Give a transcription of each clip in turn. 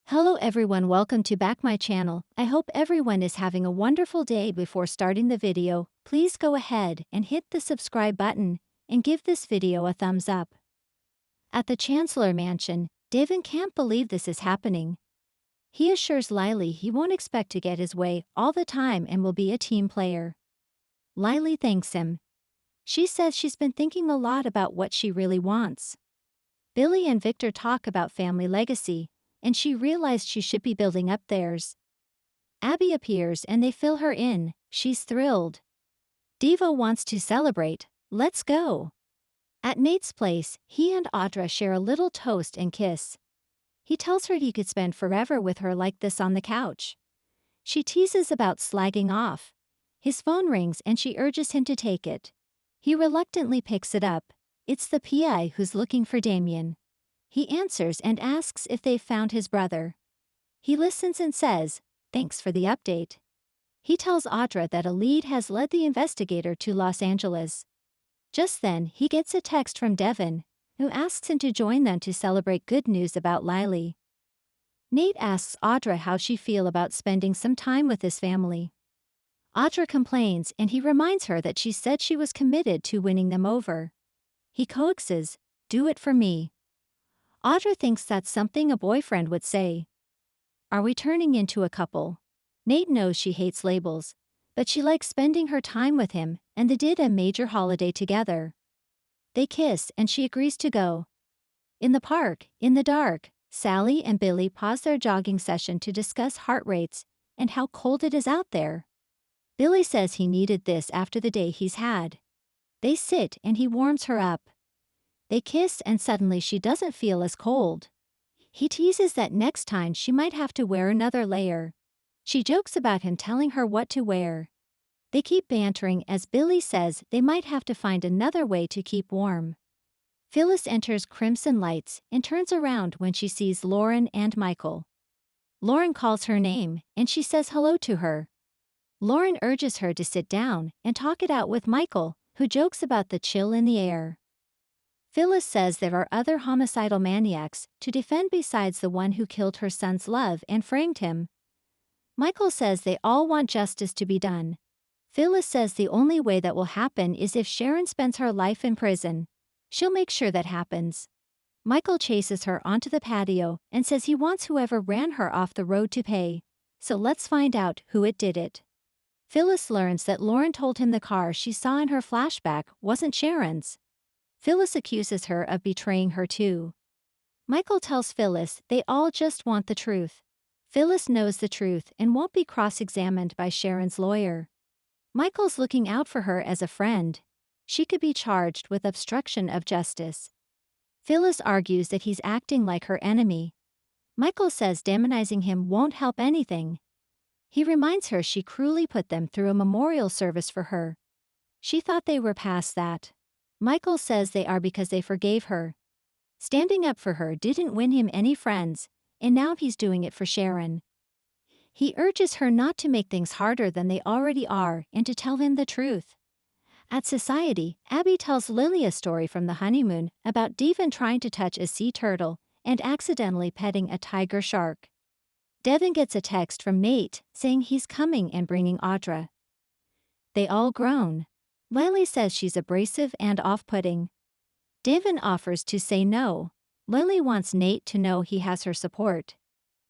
Hello everyone, welcome to back my channel. I hope everyone is having a wonderful day. Before starting the video, please go ahead and hit the subscribe button and give this video a thumbs up. At the Chancellor Mansion, Devon can't believe this is happening. He assures Lily he won't expect to get his way all the time and will be a team player. Lily thanks him. She says she's been thinking a lot about what she really wants. Billy and Victor talk about family legacy, and she realized she should be building up theirs. Abby appears and they fill her in. She's thrilled. Devo wants to celebrate. Let's go. At Nate's place, he and Audra share a little toast and kiss. He tells her he could spend forever with her like this on the couch. She teases about slagging off. His phone rings and she urges him to take it. He reluctantly picks it up. It's the PI who's looking for Damien. He answers and asks if they've found his brother. He listens and says, "Thanks for the update." He tells Audra that a lead has led the investigator to Los Angeles. Just then, he gets a text from Devon, who asks him to join them to celebrate good news about Lily. Nate asks Audra how she feels about spending some time with his family. Audra complains and he reminds her that she said she was committed to winning them over. He coaxes, "Do it for me." Audra thinks that's something a boyfriend would say. Are we turning into a couple? Nate knows she hates labels, but she likes spending her time with him, and they did a major holiday together. They kiss and she agrees to go. In the park, in the dark, Sally and Billy pause their jogging session to discuss heart rates and how cold it is out there. Billy says he needed this after the day he's had. They sit and he warms her up. They kiss and suddenly she doesn't feel as cold. He teases that next time she might have to wear another layer. She jokes about him telling her what to wear. They keep bantering as Billy says they might have to find another way to keep warm. Phyllis enters Crimson Lights and turns around when she sees Lauren and Michael. Lauren calls her name and she says hello to her. Lauren urges her to sit down and talk it out with Michael, who jokes about the chill in the air. Phyllis says there are other homicidal maniacs to defend besides the one who killed her son's love and framed him. Michael says they all want justice to be done. Phyllis says the only way that will happen is if Sharon spends her life in prison. She'll make sure that happens. Michael chases her onto the patio and says he wants whoever ran her off the road to pay. So let's find out who it did it. Phyllis learns that Lauren told him the car she saw in her flashback wasn't Sharon's. Phyllis accuses her of betraying her too. Michael tells Phyllis they all just want the truth. Phyllis knows the truth and won't be cross-examined by Sharon's lawyer. Michael's looking out for her as a friend. She could be charged with obstruction of justice. Phyllis argues that he's acting like her enemy. Michael says demonizing him won't help anything. He reminds her she cruelly put them through a memorial service for her. She thought they were past that. Michael says they are because they forgave her. Standing up for her didn't win him any friends, and now he's doing it for Sharon. He urges her not to make things harder than they already are and to tell him the truth. At Society, Abby tells Lily a story from the honeymoon about Devon trying to touch a sea turtle and accidentally petting a tiger shark. Devon gets a text from Nate saying he's coming and bringing Audra. They all groan. Lily says she's abrasive and off-putting. Devon offers to say no. Lily wants Nate to know he has her support.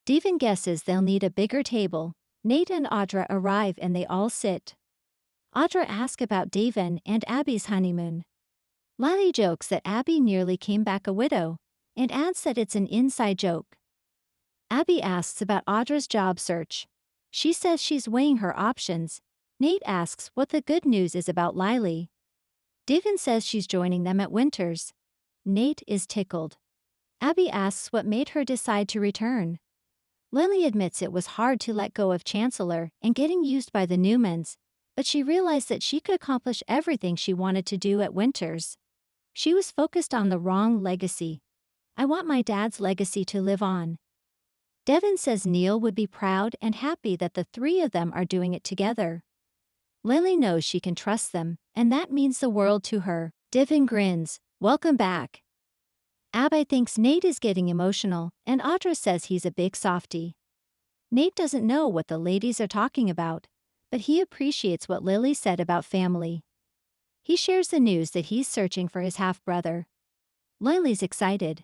Devon guesses they'll need a bigger table. Nate and Audra arrive and they all sit. Audra asks about Devon and Abby's honeymoon. Lily jokes that Abby nearly came back a widow, and adds that it's an inside joke. Abby asks about Audra's job search. She says she's weighing her options. Nate asks what the good news is about Lily. Devon says she's joining them at Winters. Nate is tickled. Abby asks what made her decide to return. Lily admits it was hard to let go of Chancellor and getting used by the Newmans, but she realized that she could accomplish everything she wanted to do at Winters. She was focused on the wrong legacy. I want my dad's legacy to live on. Devon says Neil would be proud and happy that the three of them are doing it together. Lily knows she can trust them, and that means the world to her. Devon grins. Welcome back. Abby thinks Nate is getting emotional, and Audra says he's a big softie. Nate doesn't know what the ladies are talking about, but he appreciates what Lily said about family. He shares the news that he's searching for his half-brother. Lily's excited.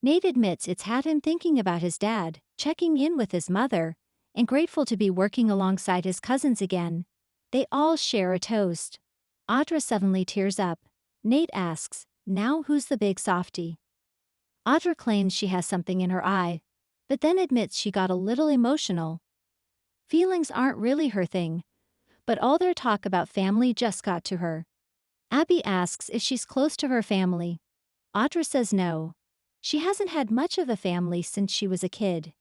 Nate admits it's had him thinking about his dad, checking in with his mother, and grateful to be working alongside his cousins again. They all share a toast. Audra suddenly tears up. Nate asks, "Now who's the big softie?" Audra claims she has something in her eye, but then admits she got a little emotional. Feelings aren't really her thing, but all their talk about family just got to her. Abby asks if she's close to her family. Audra says no. She hasn't had much of a family since she was a kid.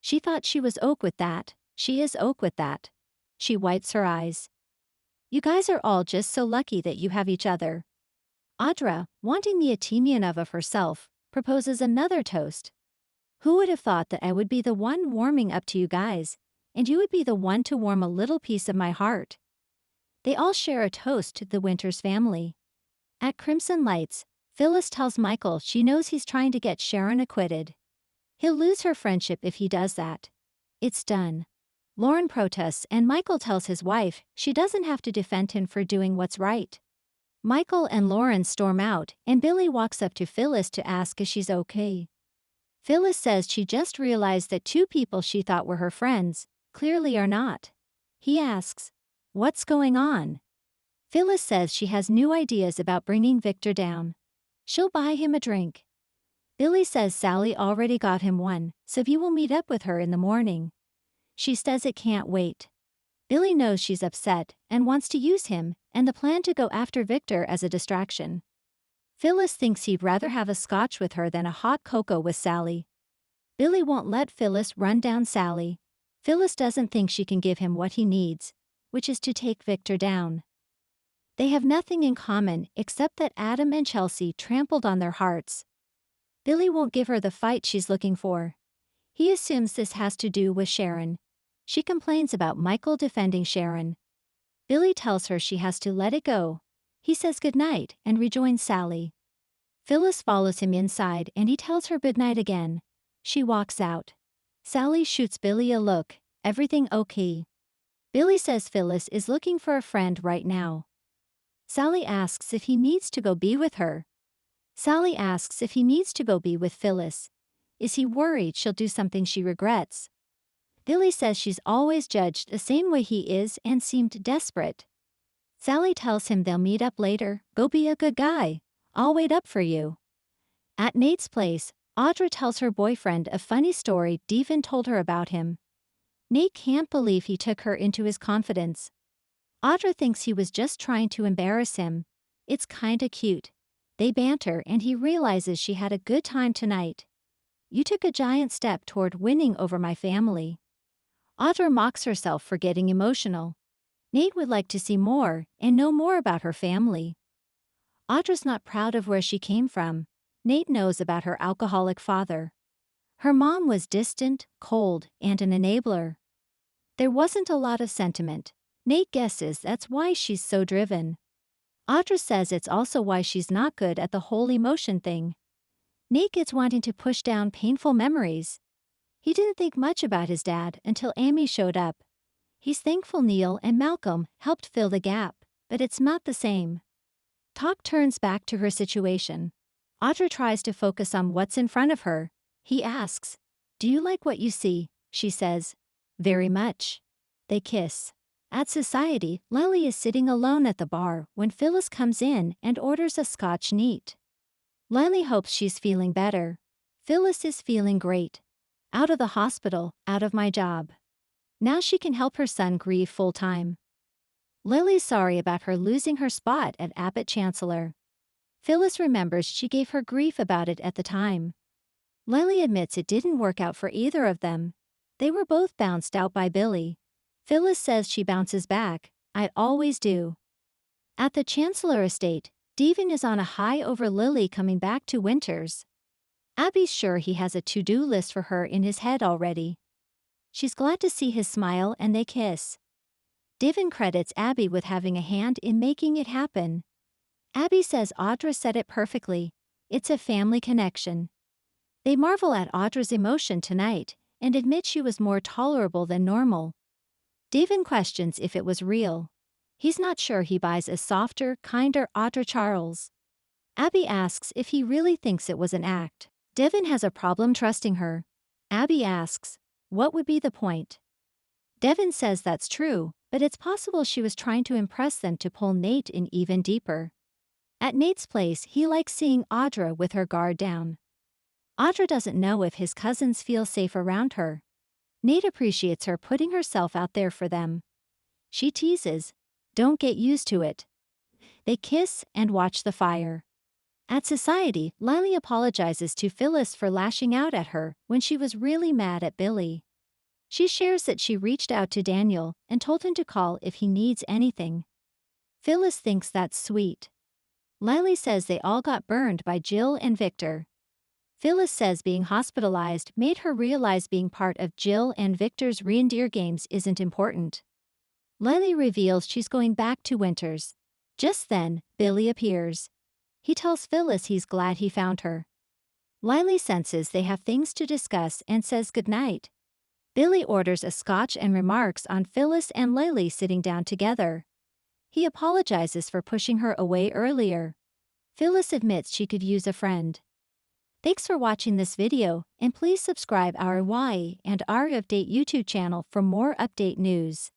She thought she was oak with that. She is oak with that. She wipes her eyes. You guys are all just so lucky that you have each other. Audra, wanting the opinion of herself, proposes another toast. Who would have thought that I would be the one warming up to you guys, and you would be the one to warm a little piece of my heart? They all share a toast to the Winters family. At Crimson Lights, Phyllis tells Michael she knows he's trying to get Sharon acquitted. He'll lose her friendship if he does that. It's done. Lauren protests and Michael tells his wife she doesn't have to defend him for doing what's right. Michael and Lauren storm out and Billy walks up to Phyllis to ask if she's okay. Phyllis says she just realized that two people she thought were her friends clearly are not. He asks, "What's going on?" Phyllis says she has new ideas about bringing Victor down. She'll buy him a drink. Billy says Sally already got him one, so he will meet up with her in the morning. She says it can't wait. Billy knows she's upset and wants to use him and the plan to go after Victor as a distraction. Phyllis thinks he'd rather have a scotch with her than a hot cocoa with Sally. Billy won't let Phyllis run down Sally. Phyllis doesn't think she can give him what he needs, which is to take Victor down. They have nothing in common except that Adam and Chelsea trampled on their hearts. Billy won't give her the fight she's looking for. He assumes this has to do with Sharon. She complains about Michael defending Sharon. Billy tells her she has to let it go. He says goodnight and rejoins Sally. Phyllis follows him inside and he tells her goodnight again. She walks out. Sally shoots Billy a look. Everything okay? Billy says Phyllis is looking for a friend right now. Sally asks if he needs to go be with her. Sally asks if he needs to go be with Phyllis. Is he worried she'll do something she regrets? Billy says she's always judged the same way he is and seemed desperate. Sally tells him they'll meet up later. Go be a good guy. I'll wait up for you. At Nate's place, Audra tells her boyfriend a funny story Devin told her about him. Nate can't believe he took her into his confidence. Audra thinks he was just trying to embarrass him. It's kinda cute. They banter and he realizes she had a good time tonight. You took a giant step toward winning over my family. Audra mocks herself for getting emotional. Nate would like to see more and know more about her family. Audra's not proud of where she came from. Nate knows about her alcoholic father. Her mom was distant, cold, and an enabler. There wasn't a lot of sentiment. Nate guesses that's why she's so driven. Audra says it's also why she's not good at the whole emotion thing. Nate gets wanting to push down painful memories. He didn't think much about his dad until Amy showed up. He's thankful Neil and Malcolm helped fill the gap, but it's not the same. Talk turns back to her situation. Audra tries to focus on what's in front of her. He asks, "Do you like what you see?" She says, "Very much." They kiss. At Society, Lily is sitting alone at the bar when Phyllis comes in and orders a scotch neat. Lily hopes she's feeling better. Phyllis is feeling great. Out of the hospital, out of my job. Now she can help her son grieve full-time. Lily's sorry about her losing her spot at Abbott Chancellor. Phyllis remembers she gave her grief about it at the time. Lily admits it didn't work out for either of them. They were both bounced out by Billy. Phyllis says she bounces back. I always do. At the Chancellor estate, Devin is on a high over Lily coming back to Winters. Abby's sure he has a to-do list for her in his head already. She's glad to see his smile and they kiss. Devin credits Abby with having a hand in making it happen. Abby says Audra said it perfectly. It's a family connection. They marvel at Audra's emotion tonight and admit she was more tolerable than normal. Devon questions if it was real. He's not sure he buys a softer, kinder Audra Charles. Abby asks if he really thinks it was an act. Devon has a problem trusting her. Abby asks, what would be the point? Devon says that's true, but it's possible she was trying to impress them to pull Nate in even deeper. At Nate's place, he likes seeing Audra with her guard down. Audra doesn't know if his cousins feel safe around her. Nate appreciates her putting herself out there for them. She teases, don't get used to it. They kiss and watch the fire. At Society, Lily apologizes to Phyllis for lashing out at her when she was really mad at Billy. She shares that she reached out to Daniel and told him to call if he needs anything. Phyllis thinks that's sweet. Lily says they all got burned by Jill and Victor. Phyllis says being hospitalized made her realize being part of Jill and Victor's reindeer games isn't important. Lily reveals she's going back to Winters. Just then, Billy appears. He tells Phyllis he's glad he found her. Lily senses they have things to discuss and says goodnight. Billy orders a scotch and remarks on Phyllis and Lily sitting down together. He apologizes for pushing her away earlier. Phyllis admits she could use a friend. Thanks for watching this video, and please subscribe our Y and R Update YouTube channel for more update news.